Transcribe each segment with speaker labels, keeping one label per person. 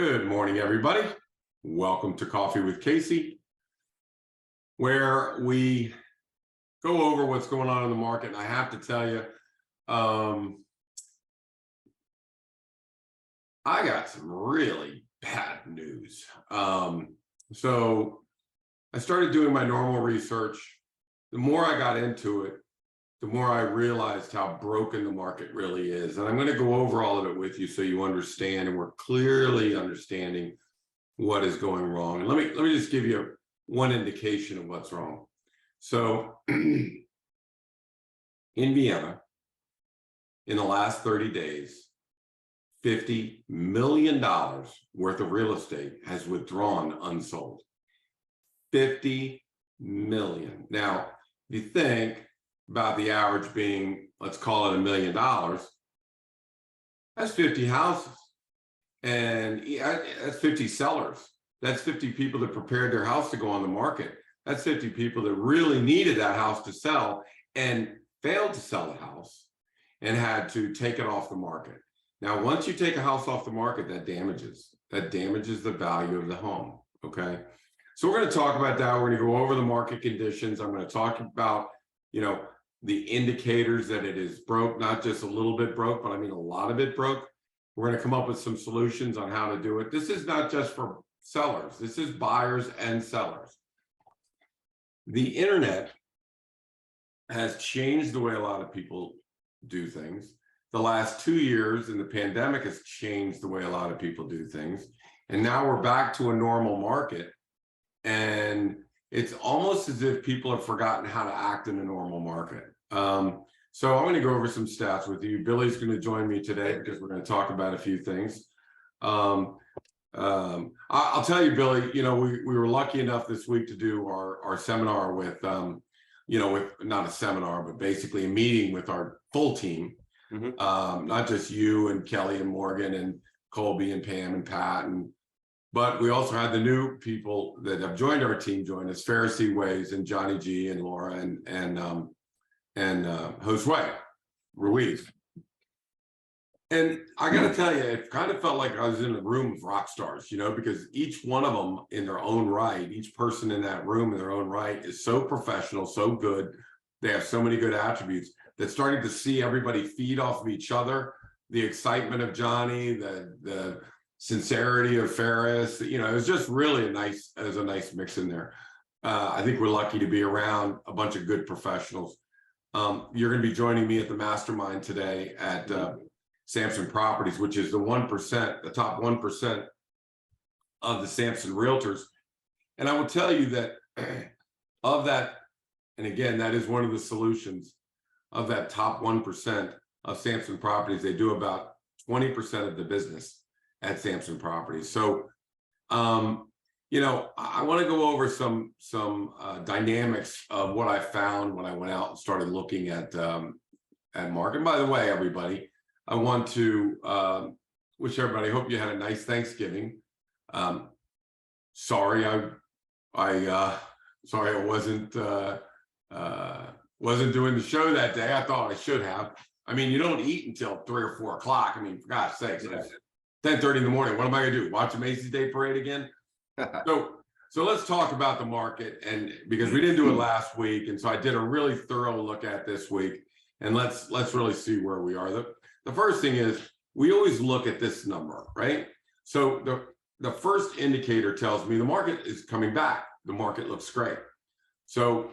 Speaker 1: Good morning, everybody. Welcome to Coffee with Casey, where we go over what's going on in the market. And I have to tell you, I got some really bad news. So I started doing my normal research. The more I got into it, the more I realized how broken the market really is. And I'm going to go over all of it with you so you understand, and we're clearly understanding what is going wrong. And let me just give you one indication of what's wrong. So in Vienna, in the last 30 days, $50 million worth of real estate has withdrawn unsold. 50 million. Now, you think about the average being, let's call it $1 million, that's 50 houses. And that's 50 sellers. That's 50 people that prepared their house to go on the market. That's 50 people that really needed that house to sell and failed to sell the house and had to take it off the market. Now, once you take a house off the market, that damages the value of the home, okay? So we're going to talk about that. We're going to go over the market conditions. I'm going to talk about, the indicators that it is broke, not just a little bit broke, but I mean a lot of it broke. We're going to come up with some solutions on how to do it. This is not just for sellers. This is buyers and sellers. The internet has changed the way a lot of people do things. The last 2 years and the pandemic has changed the way a lot of people do things. And now we're back to a normal market. And it's almost as if people have forgotten how to act in a normal market. So I'm going to go over some stats with you. Billy's going to join me today because we're going to talk about a few things. I'll tell you, Billy, we were lucky enough this week to do our seminar with, with not a seminar, but basically a meeting with our full team. Mm-hmm. Not just you and Kelly and Morgan and Colby and Pam and Pat, but we also had the new people that have joined our team join us, Pharisee Ways and Johnny G and Laura and Josue Ruiz. And I got to tell you, it kind of felt like I was in a room of rock stars, because each one of them in their own right, each person in that room in their own right is so professional, so good. They have so many good attributes that starting to see everybody feed off of each other, the excitement of Johnny, the sincerity of Ferris, it was just really a nice mix in there. I think we're lucky to be around a bunch of good professionals. You're going to be joining me at the mastermind today at Samson Properties, which is the 1%, the top 1% of the Samson realtors. And I will tell you that of that, and again, that is one of the solutions of that top 1% of Samson Properties. They do about 20% of the business at Samson Properties. So, I want to go over some dynamics of what I found when I went out and started looking at market. And by the way, everybody, I want to wish everybody, hope you had a nice Thanksgiving. Sorry, I wasn't doing the show that day. I thought I should have. I mean, you don't eat until 3 or 4 o'clock. I mean, for God's sakes, 10:30 in the morning. What am I going to do? Watch a Macy's Day Parade again? So let's talk about the market, and because we didn't do it last week, and so I did a really thorough look at this week, and let's really see where we are. The first thing is we always look at this number, right? So the first indicator tells me the market is coming back. The market looks great. So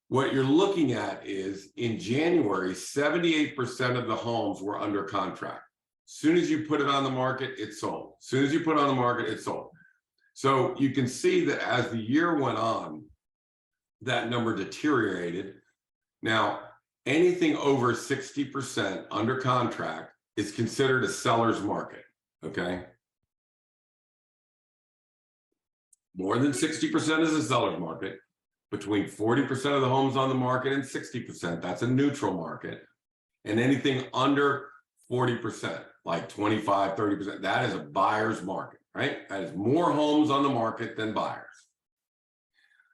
Speaker 1: what you're looking at is in January, 78% of the homes were under contract. As soon as you put it on the market, it's sold. As soon as you put it on the market, it's sold. So you can see that as the year went on, that number deteriorated. Now, anything over 60% under contract is considered a seller's market, okay? More than 60% is a seller's market. Between 40% of the homes on the market and 60%, that's a neutral market. And anything under 40%, like 25, 30%, that is a buyer's market, right? That is more homes on the market than buyers.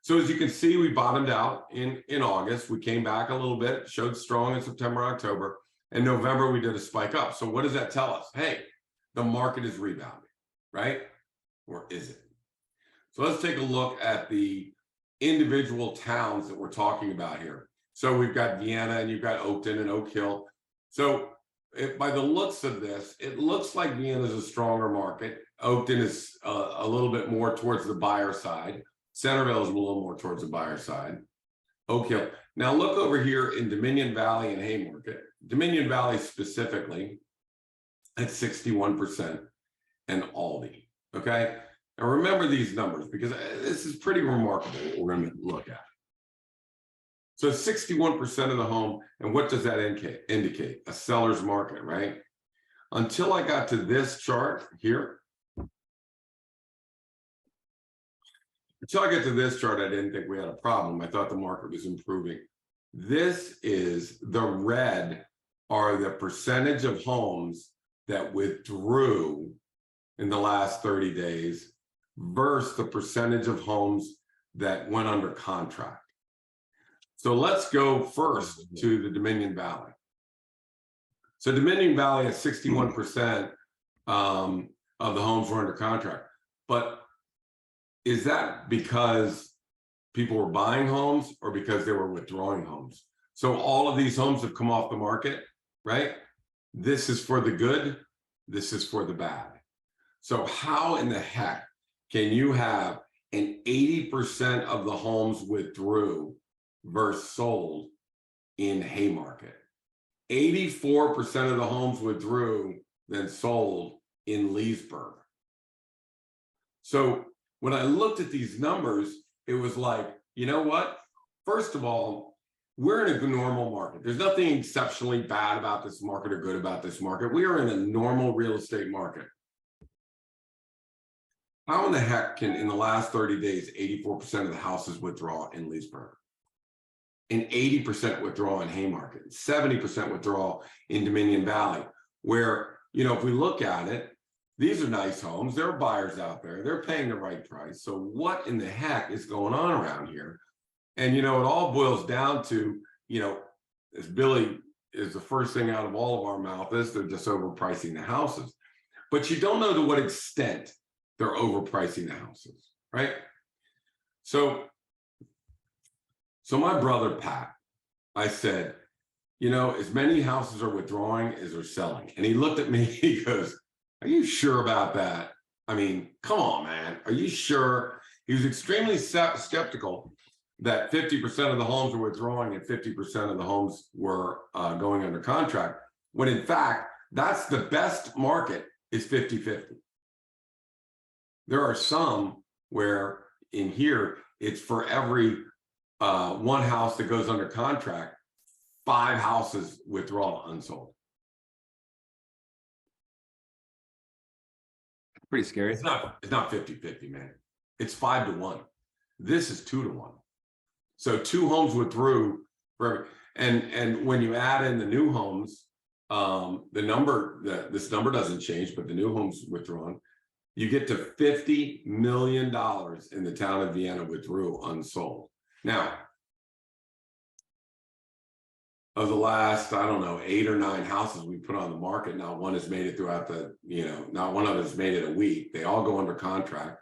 Speaker 1: So as you can see, we bottomed out in August. We came back a little bit, showed strong in September, October. In November, we did a spike up. So what does that tell us? Hey, the market is rebounding, right? or is it? So let's take a look at the individual towns that we're talking about here. So we've got Vienna and you've got Oakton and Oak Hill. So by the looks of this, it looks like Vienna is a stronger market. Oakton is a little bit more towards the buyer side. Centerville is a little more towards the buyer side. Oak Hill. Now look over here in Dominion Valley and Haymarket. Dominion Valley specifically at 61% and Aldi. Okay. Now remember these numbers because this is pretty remarkable what we're going to look at. So 61% of the home, and what does that indicate? A seller's market, right? Until I got to this chart here, until I get to this chart, I didn't think we had a problem. I thought the market was improving. This is the red are the percentage of homes that withdrew in the last 30 days versus the percentage of homes that went under contract. So let's go first to the Dominion Valley. So Dominion Valley at 61% of the homes were under contract. But is that because people were buying homes or because they were withdrawing homes? So all of these homes have come off the market, right? This is for the good. This is for the bad. So how in the heck can you have an 80% of the homes withdrew versus sold in Haymarket? 84% of the homes withdrew than sold in Leesburg. So when I looked at these numbers, it was like, you know what? First of all, we're in a normal market. There's nothing exceptionally bad about this market or good about this market. We are in a normal real estate market. How in the heck can, in the last 30 days, 84% of the houses withdraw in Leesburg? And 80% withdraw in Haymarket, 70% withdraw in Dominion Valley, where, you know, if we look at it, these are nice homes. There are buyers out there. They're paying the right price. So what in the heck is going on around here? And, you know, it all boils down to, you know, as Billy is the first thing out of all of our mouth is they're just overpricing the houses. But you don't know to what extent they're overpricing the houses, right? So my brother, Pat, I said, you know, as many houses are withdrawing as are selling. And he looked at me, he goes, are you sure about that? I mean, come on, man. Are you sure? He was extremely skeptical that 50% of the homes were withdrawing and 50% of the homes were going under contract, when in fact, that's the best market is 50-50. There are some where in here, it's for every one house that goes under contract, 5 houses withdraw unsold.
Speaker 2: Pretty scary.
Speaker 1: It's not 50-50, man. It's 5-1. This is 2-1. So 2 homes withdrew for every, and when you add in the new homes, this number doesn't change, but the new homes withdrawn, you get to $50 million in the town of Vienna withdrew unsold. Now, of the last, I don't know, 8 or 9 houses we put on the market, not one has made it throughout the, you know, not one of them has made it a week. They all go under contract.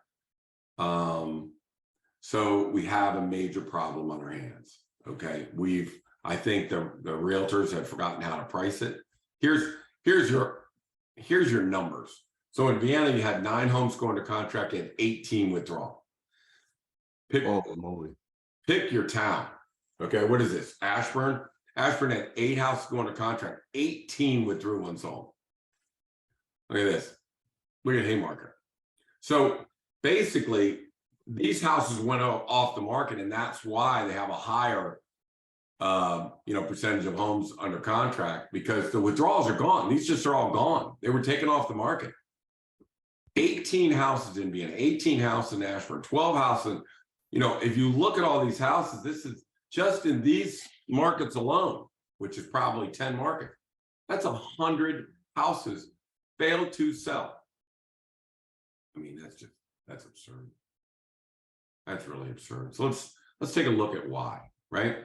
Speaker 1: So we have a major problem on our hands. Okay. I think the realtors have forgotten how to price it. Here's your numbers. So in Vienna, you had 9 homes go under contract and 18 withdraw. Pick your town. Okay. What is this? Ashburn had 8 houses go under contract, 18 withdrew unsold. Look at this. Look at Haymarket. So basically, these houses went off the market, and that's why they have a higher, percentage of homes under contract, because the withdrawals are gone. These just are all gone. They were taken off the market. 18 houses in Vienna, 18 houses in Ashburn, 12 houses. You know, if you look at all these houses, this is just in these markets alone, which is probably 10 markets. That's 100 houses failed to sell. I mean, that's absurd. That's really absurd. So let's take a look at why, right?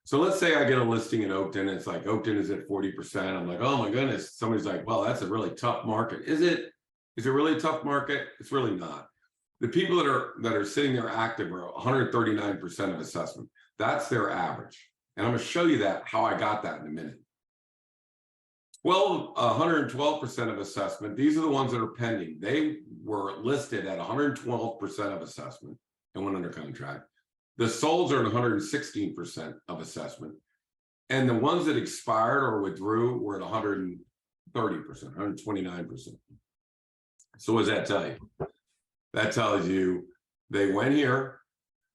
Speaker 1: So let's say I get a listing in Oakton. It's like Oakton is at 40%. I'm like, oh my goodness. Somebody's like, well, that's a really tough market. Is it? Is it really a tough market? It's really not. The people that are sitting there active are 139% of assessment. That's their average. And I'm going to show you that, how I got that in a minute. Well, 112% of assessment. These are the ones that are pending. They were listed at 112% of assessment and went under contract. The solds are at 116% of assessment. And the ones that expired or withdrew were at 130%, 129%. So what does that tell you? That tells you they went here,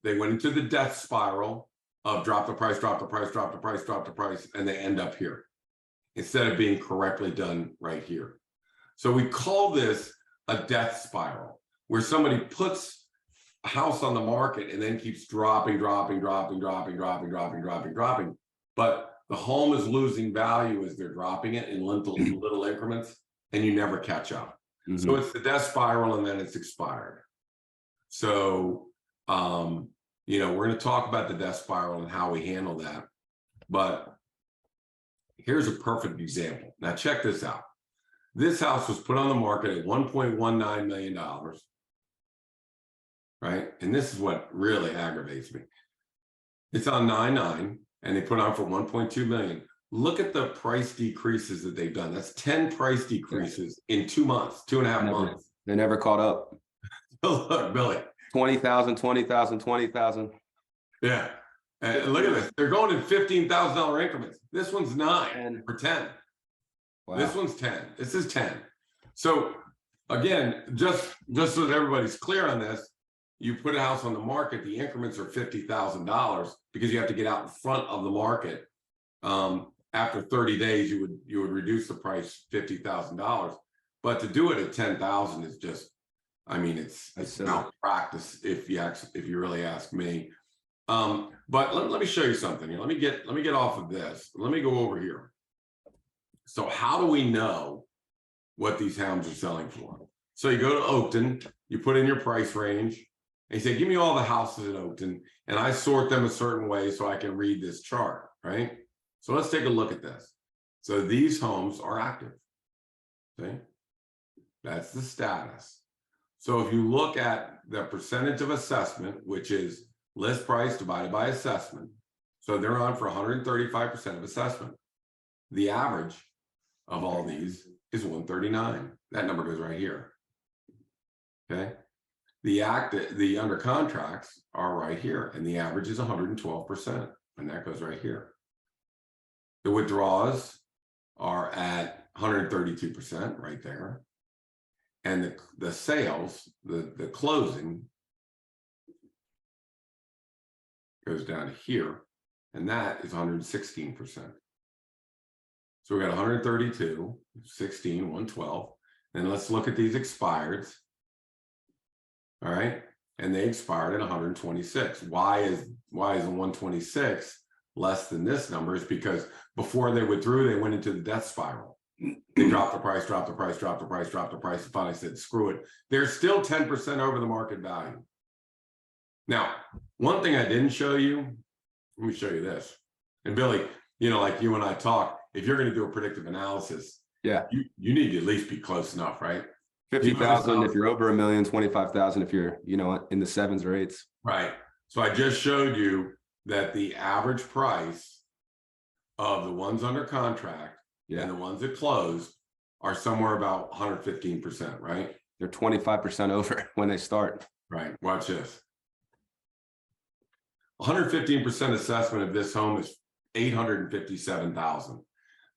Speaker 1: they went into the death spiral of drop the price, drop the price, drop the price, drop the price, and they end up here instead of being correctly done right here. So we call this a death spiral, where somebody puts a house on the market and then keeps dropping, dropping, dropping, dropping, dropping, dropping, dropping, dropping. But the home is losing value as they're dropping it in little increments, and you never catch up. Mm-hmm. So it's the death spiral, and then it's expired. So, you know, we're going to talk about the death spiral and how we handle that. But here's a perfect example. Now, check this out. This house was put on the market at $1.19 million, right? And this is what really aggravates me. It's on 9/9, and they put on for 1.2 million. Look at the price decreases that they've done. That's 10 price decreases in 2 months, 2.5 months.
Speaker 2: They never caught up.
Speaker 1: Look, Billy.
Speaker 2: 20,000, 20,000, 20,000.
Speaker 1: Yeah. And look at this. They're going in $15,000 increments. This one's 9 or 10. Wow. This one's 10. This is 10. So again, just so that everybody's clear on this, you put a house on the market, the increments are $50,000 because you have to get out in front of the market. After 30 days, you would reduce the price $50,000, but to do it at 10,000 is just, I mean, it's malpractice if you really ask me. But let me show you something here. Let me get off of this. Let me go over here. So how do we know what these homes are selling for? So you go to Oakton, you put in your price range, and you say, give me all the houses in Oakton, and I sort them a certain way so I can read this chart, right? So let's take a look at this. So these homes are active, okay? That's the status. So if you look at the percentage of assessment, which is list price divided by assessment, so they're on for 135% of assessment. The average of all these is 139. That number goes right here, okay? The under contracts are right here, and the average is 112%, and that goes right here. The withdrawals are at 132% right there. And the sales, the closing goes down to here, and that is 116%. So we got 132, 16, 112. And let's look at these expireds. All right. And they expired at 126. Why is the 126 less than this number? Is because before they withdrew, they went into the death spiral. They dropped the price, dropped the price, dropped the price, dropped the price, and finally said, screw it. They're still 10% over the market value. Now, one thing I didn't show you, let me show you this. And Billy, you know, like you and I talk, if you're going to do a predictive analysis,
Speaker 2: yeah,
Speaker 1: you need to at least be close enough, right?
Speaker 2: 50,000 if you're over $1 million, 25,000 if you're, you know, in the 7s or 8s.
Speaker 1: Right. So I just showed you that the average price of the ones under contract and the ones that closed are somewhere about 115%, right?
Speaker 2: They're 25% over when they start.
Speaker 1: Right. Watch this. 115% assessment of this home is 857,000.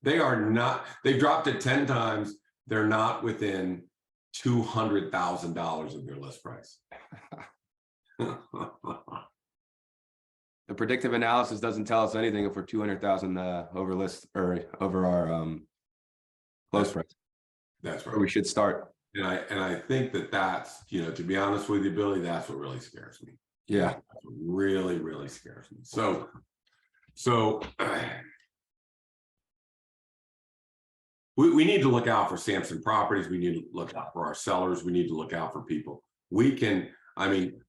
Speaker 1: They are not, they've dropped it 10 times. They're not within $200,000 of their list price.
Speaker 2: The predictive analysis doesn't tell us anything if we're 200,000 over list or over our close price. That's right. Where we should start.
Speaker 1: And I think that's, you know, to be honest with you, Billy, that's what really scares me.
Speaker 2: Yeah.
Speaker 1: That's what really, really scares me. So we need to look out for Samson Properties. We need to look out for our sellers. We need to look out for people. We can, I mean,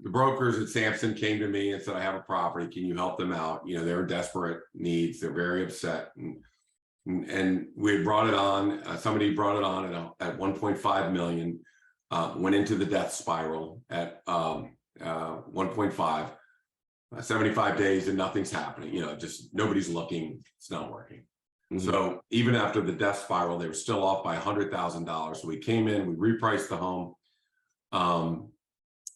Speaker 1: the brokers at Samson came to me and said, I have a property. Can you help them out? You know, they're in desperate needs. They're very upset. And and we had brought it on. Somebody brought it on at 1.5 million. Went into the death spiral at 1.5. 75 days and nothing's happening. Just nobody's looking. It's not working. So even after the death spiral, they were still off by $100,000. So we came in, we repriced the home.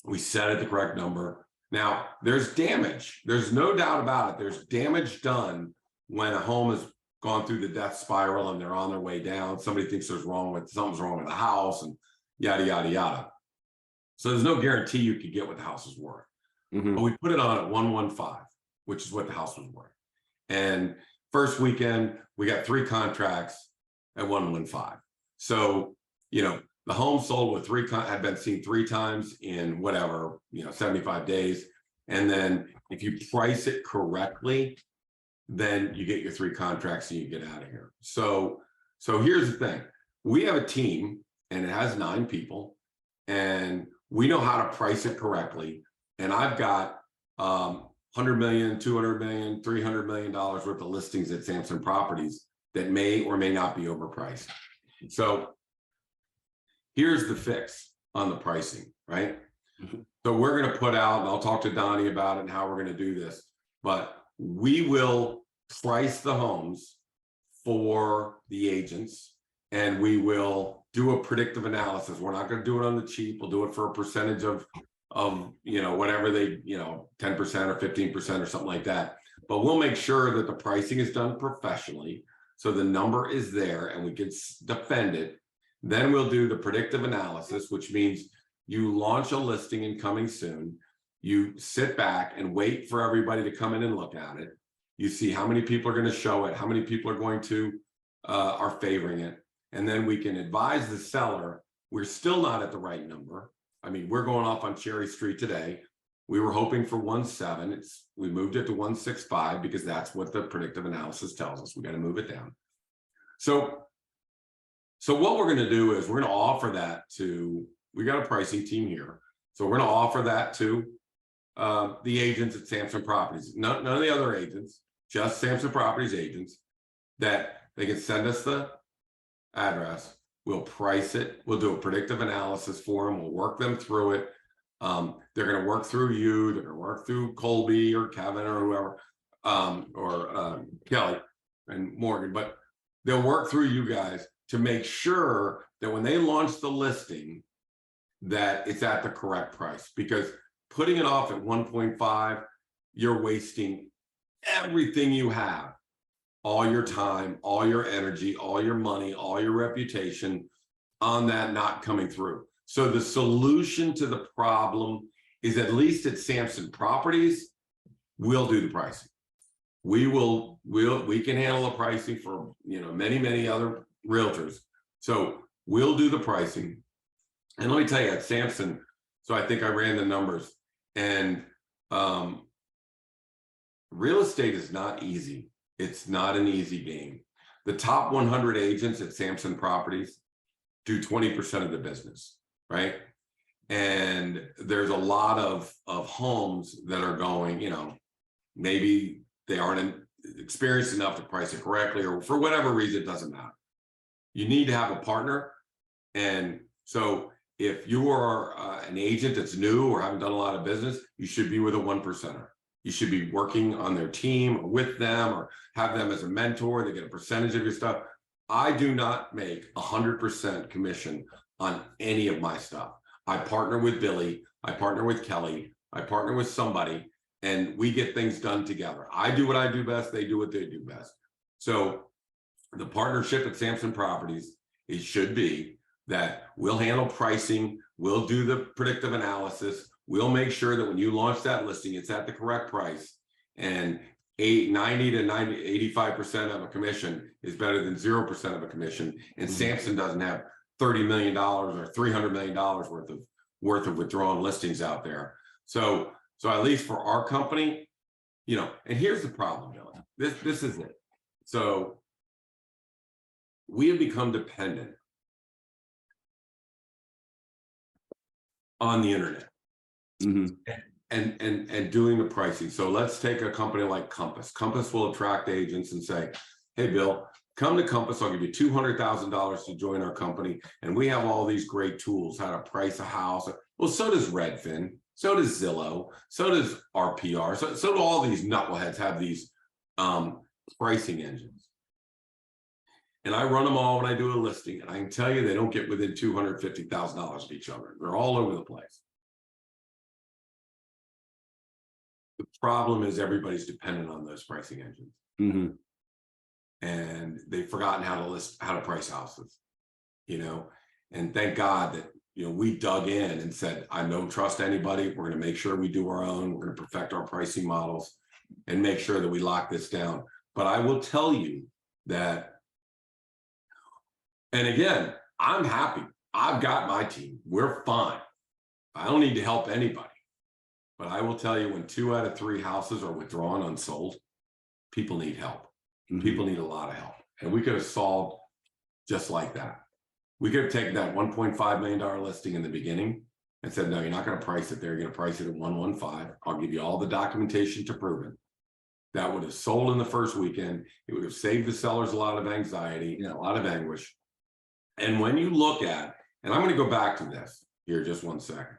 Speaker 1: We set it the correct number. Now there's damage. There's no doubt about it. There's damage done when a home has gone through the death spiral and they're on their way down. Somebody thinks something's wrong with the house and yada, yada, yada. So there's no guarantee you could get what the house is worth. But we put it on at 115, which is what the house was worth. And first weekend, we got 3 contracts at 115. So, the home sold with had been seen 3 times in 75 days. And then if you price it correctly, then you get your 3 contracts and you get out of here. So here's the thing. We have a team and it has 9 people and we know how to price it correctly. And I've got $100 million, $200 million, $300 million worth of listings at Samson Properties that may or may not be overpriced. So here's the fix on the pricing, right? So we're going to put out, and I'll talk to Donnie about it and how we're going to do this, but we will price the homes for the agents and we will do a predictive analysis. We're not going to do it on the cheap. We'll do it for a percentage of whatever they, 10% or 15% or something like that. But we'll make sure that the pricing is done professionally. So the number is there and we can defend it. Then we'll do the predictive analysis, which means you launch a listing and coming soon. You sit back and wait for everybody to come in and look at it. You see how many people are going to show it, how many people are going to are favoring it. And then we can advise the seller, we're still not at the right number. I mean, we're going off on Cherry Street today. We were hoping for 1.7. We moved it to 1.65 because that's what the predictive analysis tells us. We got to move it down. So what we're going to do is we're going to offer that to, we got a pricing team here. So we're going to offer that to the agents at Samson Properties, none of the other agents, just Samson Properties agents, that they can send us the address. We'll price it. We'll do a predictive analysis for them. We'll work them through it. They're going to work through you. They're going to work through Colby or Kevin or whoever, or Kelly and Morgan, but they'll work through you guys to make sure that when they launch the listing, that it's at the correct price. Because putting it off at 1.5, you're wasting everything you have. All your time, all your energy, all your money, all your reputation on that not coming through. So the solution to the problem is, at least at Samson Properties, we'll do the pricing. We can handle the pricing for many other realtors. So we'll do the pricing. And let me tell you, at Samson, so I think I ran the numbers, and real estate is not easy. It's not an easy game. The top 100 agents at Samson Properties do 20% of the business, right? And there's a lot of homes that are going, maybe they aren't experienced enough to price it correctly, or for whatever reason, it doesn't matter. You need to have a partner. And so if you are an agent that's new or haven't done a lot of business, you should be with a 1%er. You should be working on their team or with them, or have them as a mentor. They get a percentage of your stuff. I do not make 100% commission on any of my stuff. I partner with Billy. I partner with Kelly. I partner with somebody, and we get things done together. I do what I do best. They do what they do best. So the partnership at Samson Properties, it should be that we'll handle pricing. We'll do the predictive analysis. We'll make sure that when you launch that listing, it's at the correct price. And 90 to 85% of a commission is better than 0% of a commission. And Samson doesn't have $30 million or $300 million worth of withdrawn listings out there. So at least for our company, and here's the problem, Billy. This is it. So we have become dependent on the internet. And doing the pricing. So let's take a company like Compass. Compass will attract agents and say, hey, Bill, come to Compass, I'll give you $200,000 to join our company. And we have all these great tools, how to price a house. Well, so does Redfin, so does Zillow, so does RPR. So do all these knuckleheads have these pricing engines. And I run them all when I do a listing. And I can tell you, they don't get within $250,000 of each other. They're all over the place. The problem is everybody's dependent on those pricing engines.
Speaker 2: Mm-hmm.
Speaker 1: And they've forgotten how to price houses, you know, and thank God that, you know, we dug in and said, I don't trust anybody. We're going to make sure we do our own. We're going to perfect our pricing models and make sure that we lock this down. But I will tell you that, and again, I'm happy. I've got my team. We're fine. I don't need to help anybody. But I will tell you, when 2 out of 3 houses are withdrawn unsold, people need help.
Speaker 2: Mm-hmm.
Speaker 1: People need a lot of help. And we could have solved just like that. We could have taken that $1.5 million listing in the beginning and said, no, you're not going to price it there. You're going to price it at 115. I'll give you all the documentation to prove it. That would have sold in the first weekend. It would have saved the sellers a lot of anxiety and a lot of anguish. And when you look at, and I'm going to go back to this here just one second.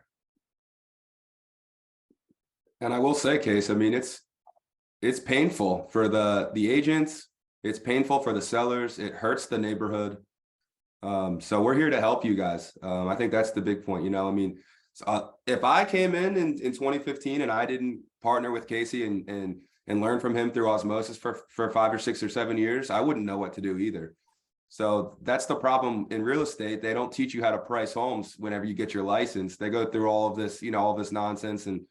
Speaker 2: And I will say, Case, I mean, it's painful for the agents. It's painful for the sellers. It hurts the neighborhood. So we're here to help you guys. I think that's the big point. You know, I mean, if I came in 2015 and I didn't partner with Casey and learn from him through osmosis for 5 or 6 or 7 years, I wouldn't know what to do either. So that's the problem in real estate. They don't teach you how to price homes whenever you get your license. They go through all of this, you know, all this nonsense and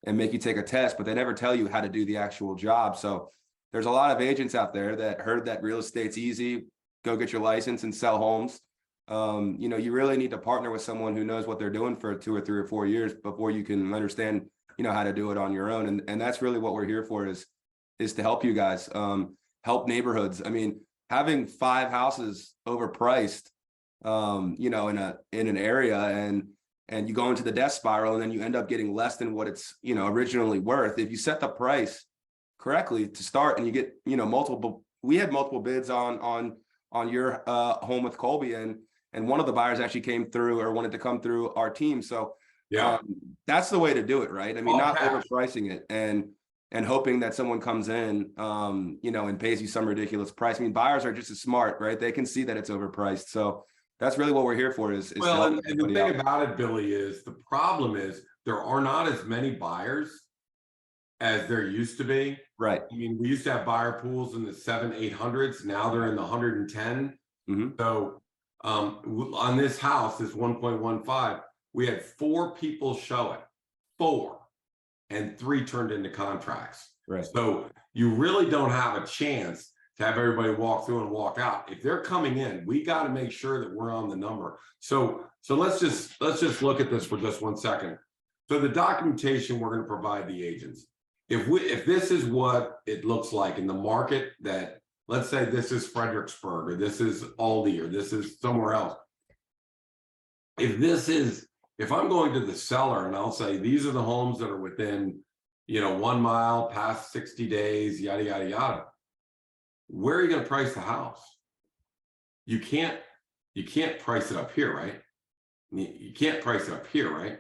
Speaker 2: make you take a test, but they never tell you how to do the actual job. So there's a lot of agents out there that heard that real estate's easy, go get your license and sell homes. You know, you really need to partner with someone who knows what they're doing for 2 or 3 or 4 years before you can understand, you know, how to do it on your own. And that's really what we're here for, is to help you guys, help neighborhoods. I mean, having 5 houses overpriced, you know, in an area, and you go into the death spiral, and then you end up getting less than what it's, you know, originally worth. If you set the price correctly to start, and you get, you know, we had multiple bids on your home with Colby, and one of the buyers actually came through or wanted to come through our team. So yeah, that's the way to do it, right? I mean, not overpricing it and hoping that someone comes in, you know, and pays you some ridiculous price. I mean, buyers are just as smart, right? They can see that it's overpriced. So that's really what we're here for, is
Speaker 1: well, and the thing about it, Billy, is the problem is there are not as many buyers as there used to be.
Speaker 2: Right.
Speaker 1: I mean, we used to have buyer pools in the 700-800s. Now they're in the 110. Mm-hmm. So on this house, this 1.15, we had 4 people show it, 4, and 3 turned into contracts.
Speaker 2: Right.
Speaker 1: So you really don't have a chance to have everybody walk through and walk out. If they're coming in, we got to make sure that we're on the number. So let's just look at this for just one second. So the documentation we're going to provide the agents. If this is what it looks like in the market, that let's say this is Fredericksburg, or this is Aldi, or this is somewhere else. If I'm going to the seller and I'll say, these are the homes that are within, you know, 1 mile past 60 days, yada, yada, yada. Where are you going to price the house? You can't price it up here, right? You can't price it up here, right?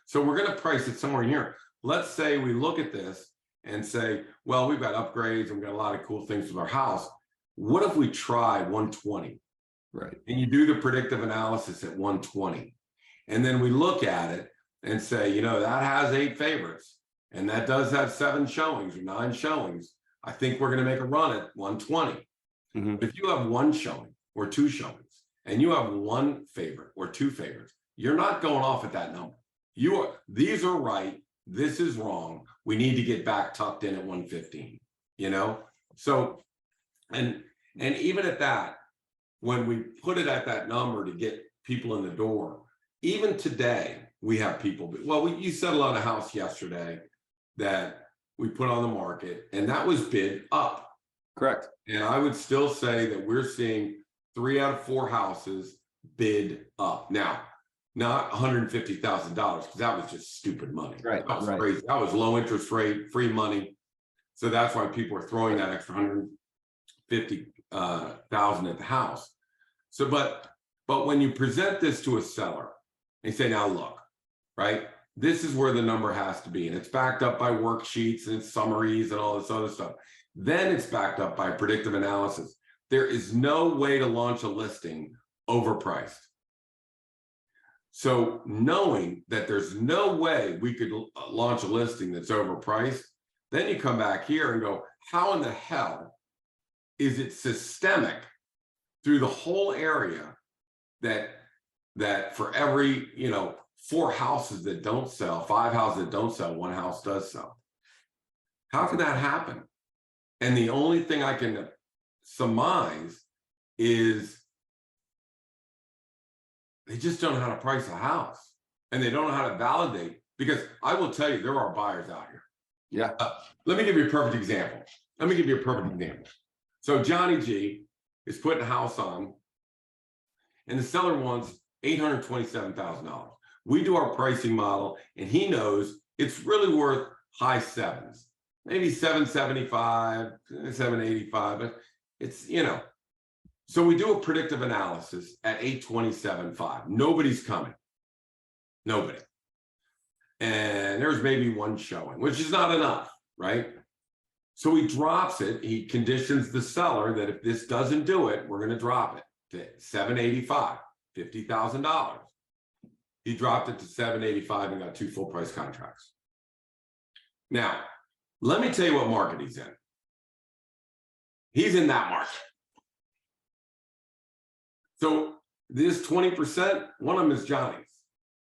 Speaker 1: So we're going to price it somewhere in here. Let's say we look at this and say, well, we've got upgrades and we've got a lot of cool things with our house. What if we try 120?
Speaker 2: Right.
Speaker 1: And you do the predictive analysis at 120. And then we look at it and say, you know, that has 8 favorites and that does have 7 showings or 9 showings. I think we're going to make a run at 120. Mm-hmm. But if you have 1 showing or 2 showings and you have 1 favorite or 2 favorites, you're not going off at that number. These are right. This is wrong. We need to get back tucked in at 115, you know? So, and even at that, when we put it at that number to get people in the door, even today, we have people, well, you settled on a house yesterday that we put on the market, and that was bid up.
Speaker 2: Correct.
Speaker 1: And I would still say that we're seeing 3 out of 4 houses bid up. Now, not $150,000, because that was just stupid money.
Speaker 2: Right.
Speaker 1: That was crazy. That was low interest rate, free money. So that's why people are throwing that extra $150,000 thousand at the house. So, but when you present this to a seller, they say, now look, right? This is where the number has to be, and it's backed up by worksheets and summaries and all this other stuff. Then it's backed up by predictive analysis. There is no way to launch a listing overpriced. So knowing that there's no way we could launch a listing that's overpriced, then you come back here and go, how in the hell is it systemic through the whole area that for every, 4 houses that don't sell, 5 houses that don't sell, 1 house does sell? How can that happen? And the only thing I can surmise is they just don't know how to price a house, and they don't know how to validate, because I will tell you, there are buyers out here.
Speaker 2: Yeah.
Speaker 1: Let me give you a perfect example. So Johnny G is putting a house on, and the seller wants $827,000. We do our pricing model, and he knows it's really worth high sevens, maybe 775, 785, but it's, So we do a predictive analysis at 827.5. Nobody's coming. Nobody. And there's maybe 1 showing, which is not enough, right? So he drops it. He conditions the seller that if this doesn't do it, we're going to drop it to 785, $50,000. He dropped it to 785 and got 2 full price contracts. Now, let me tell you what market he's in. He's in that market. So this 20%, one of them is Johnny's.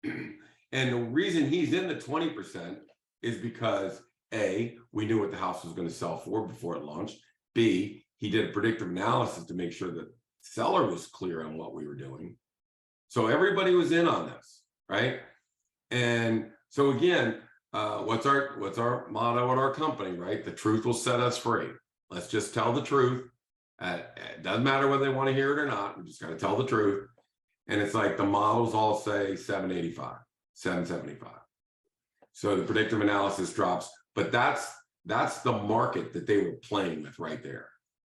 Speaker 1: And the reason he's in the 20% is because A, we knew what the house was going to sell for before it launched. B, he did a predictive analysis to make sure that the seller was clear on what we were doing. So everybody was in on this, right? And so again, what's our motto at our company, right? The truth will set us free. Let's just tell the truth. It doesn't matter whether they want to hear it or not. We just got to tell the truth. And it's like the models all say 785, 775. So the predictive analysis drops, but that's the market that they were playing with right there.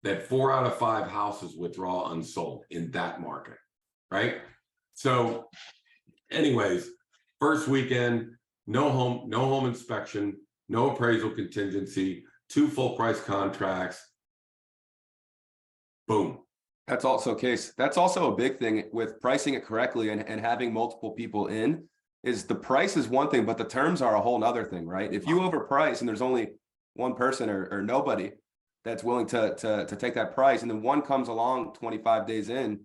Speaker 1: That 4 out of 5 houses withdraw unsold in that market, right? So anyways, first weekend, no home inspection, no appraisal contingency, 2 full price contracts. Boom.
Speaker 2: That's also a big thing with pricing it correctly and having multiple people in, is the price is one thing, but the terms are a whole nother thing, right? If you overprice and there's only one person or nobody that's willing to take that price, and then one comes along 25 days in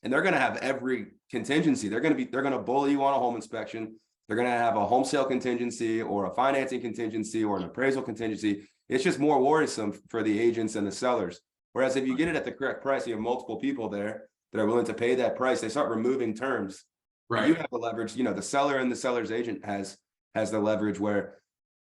Speaker 2: and they're going to have every contingency. They're going to bully you on a home inspection. They're going to have a home sale contingency or a financing contingency or an appraisal contingency. It's just more worrisome for the agents and the sellers. Whereas if you get it at the correct price, you have multiple people there that are willing to pay that price. They start removing terms.
Speaker 1: Right.
Speaker 2: You have the leverage. The seller and the seller's agent has the leverage where,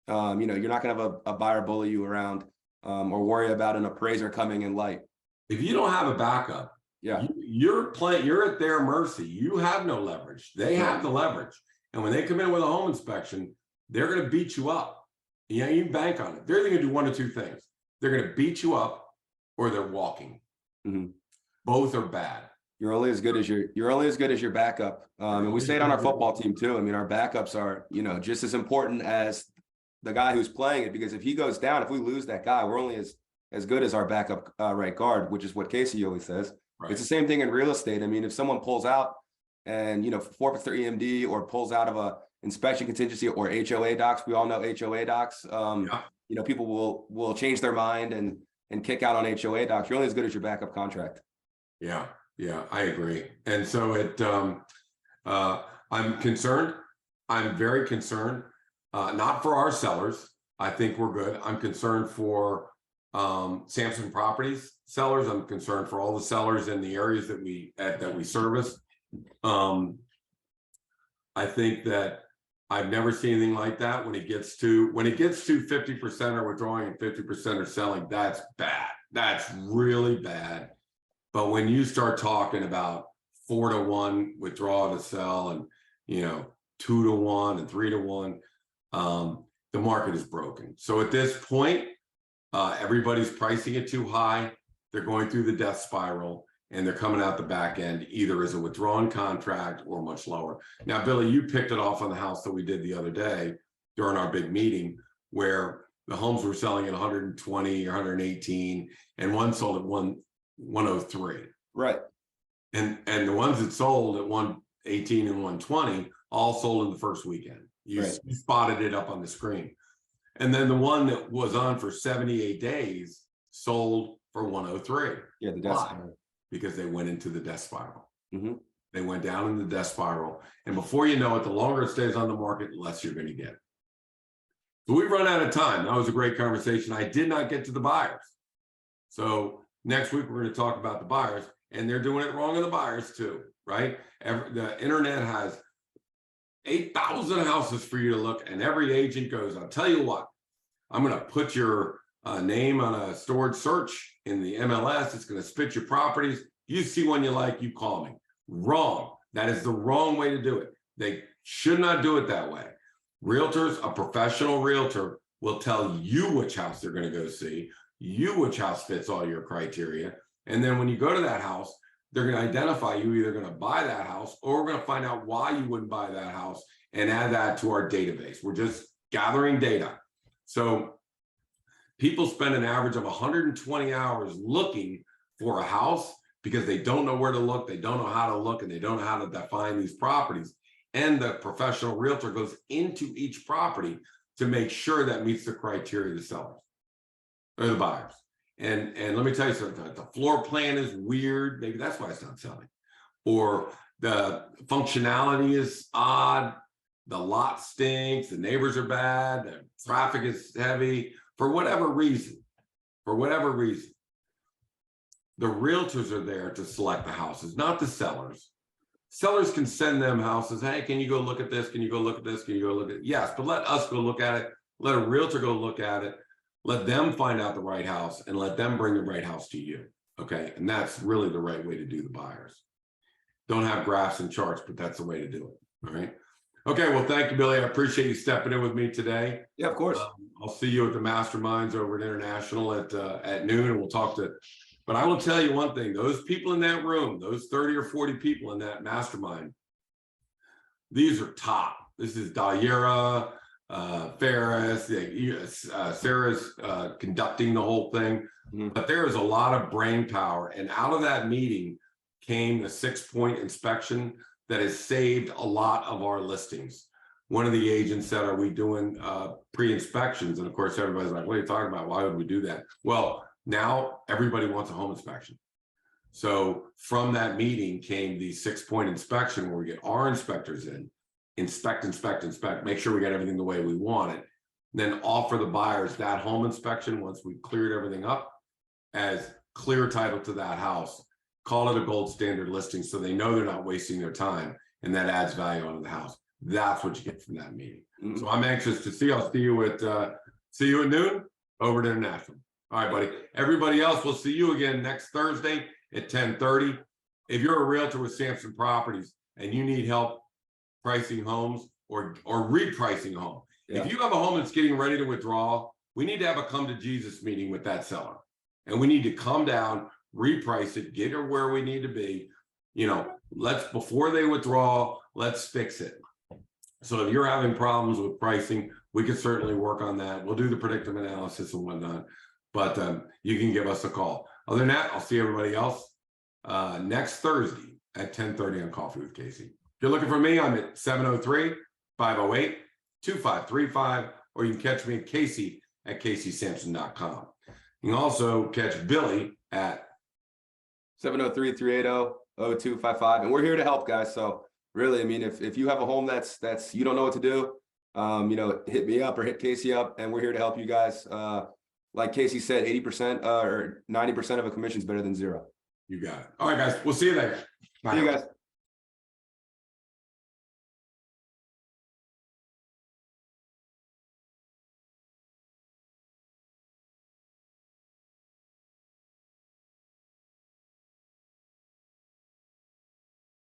Speaker 2: you're not going to have a buyer bully you around or worry about an appraiser coming in light.
Speaker 1: If you don't have a backup,
Speaker 2: yeah,
Speaker 1: you're at their mercy. You have no leverage. They have the leverage. And when they come in with a home inspection, they're going to beat you up. You bank on it. They're going to do 1 of 2 things. They're going to beat you up, or they're walking. Mm-hmm. Both are bad.
Speaker 2: You're only as good as your backup. And we say it on our football team too. I mean, our backups are, just as important as the guy who's playing it, because if he goes down, if we lose that guy, we're only as good as our backup right guard, which is what Casey always says. Right. It's the same thing in real estate. I mean, if someone pulls out and, forfeits their EMD or pulls out of a inspection contingency or HOA docs, we all know HOA docs, people will change their mind and kick out on HOA docs. You're only as good as your backup contract.
Speaker 1: Yeah, I agree. And so I'm concerned. I'm very concerned, not for our sellers. I think we're good. I'm concerned for Samson Properties sellers. I'm concerned for all the sellers in the areas that we service. I think that I've never seen anything like that. When it gets to 50% are withdrawing and 50% are selling, that's bad. That's really bad. But when you start talking about 4-to-1 withdraw to sell and 2-to-1 and 3-to-1, the market is broken. So at this point, everybody's pricing it too high. they're going through the death spiral, and they're coming out the back end either as a withdrawn contract or much lower. Now, Billy, you picked it off on the house that we did the other day during our big meeting, where the homes were selling at 120 or 118, and one sold at 103.
Speaker 2: Right.
Speaker 1: And the ones that sold at 118 and 120 all sold in the first weekend. You spotted it up on the screen. And then the one that was on for 78 days sold for 103.
Speaker 2: Yeah, the death spiral.
Speaker 1: Because they went into the death spiral.
Speaker 2: Mm-hmm.
Speaker 1: They went down in the death spiral. And before you know it, the longer it stays on the market, the less you're going to get. So we've run out of time. That was a great conversation. I did not get to the buyers. So next week, we're going to talk about the buyers, and they're doing it wrong on the buyers too, right? The internet has 8,000 houses for you to look, and every agent goes, I'll tell you what, I'm going to put your name on a stored search in the MLS. It's going to spit your properties. You see one you like, you call me. Wrong. That is the wrong way to do it. They should not do it that way. Realtors, a professional realtor will tell you which house they're going to go see, you which house fits all your criteria. And then when you go to that house, they're going to identify you either going to buy that house, or we're going to find out why you wouldn't buy that house and add that to our database. We're just gathering data. So people spend an average of 120 hours looking for a house because they don't know where to look, they don't know how to look, and they don't know how to define these properties. And the professional realtor goes into each property to make sure that meets the criteria of the sellers or the buyers. And let me tell you something, the floor plan is weird, maybe that's why it's not selling. Or the functionality is odd, the lot stinks, the neighbors are bad, the traffic is heavy, for whatever reason, the realtors are there to select the houses, not the sellers. Sellers can send them houses. Hey, can you go look at this? Can you go look at this? Can you go look at it? Yes, but let us go look at it. Let a realtor go look at it. Let them find out the right house and let them bring the right house to you. Okay. And that's really the right way to do the buyers. Don't have graphs and charts, but that's the way to do it. All right. Okay. Well, thank you, Billy. I appreciate you stepping in with me today.
Speaker 2: Yeah, of course.
Speaker 1: I'll see you at the masterminds over at International at noon, and we'll talk to. But I will tell you one thing, those people in that room, those 30 or 40 people in that mastermind, these are top. This is Dalyera, Ferris, Sarah's conducting the whole thing. Mm-hmm. But there is a lot of brain power. And out of that meeting came the 6-point inspection that has saved a lot of our listings. One of the agents said, are we doing pre-inspections? And of course, everybody's like, what are you talking about? Why would we do that? Well, now everybody wants a home inspection. So from that meeting came the 6-point inspection where we get our inspectors in, inspect, make sure we got everything the way we want it, then offer the buyers that home inspection once we've cleared everything up as clear title to that house, call it a gold standard listing so they know they're not wasting their time, and that adds value onto the house. That's what you get from that meeting. Mm-hmm. So I'm anxious to see. I'll see you at noon over at International. All right, buddy. Everybody else, we'll see you again next Thursday at 10:30. If you're a realtor with Samson Properties and you need help pricing homes or repricing a home, if you have a home that's getting ready to withdraw, we need to have a come to Jesus meeting with that seller. And we need to come down, reprice it, get her where we need to be. You know, before they withdraw, let's fix it. So if you're having problems with pricing, we can certainly work on that. We'll do the predictive analysis and whatnot. But you can give us a call. Other than that, I'll see everybody else next Thursday at 10:30 on Coffee with Casey. If you're looking for me, I'm at 703-508-2535, or you can catch me at Casey at CaseySamson.com. You can also catch Billy at
Speaker 2: 703-380-0255. And we're here to help, guys. So really, I mean, if you have a home that's you don't know what to do, you know, hit me up or hit Casey up, and we're here to help you guys. Like Casey said, 80% or 90% of a commission is better than zero.
Speaker 1: You got it. All right, guys. We'll see you later. Bye.
Speaker 2: See you guys.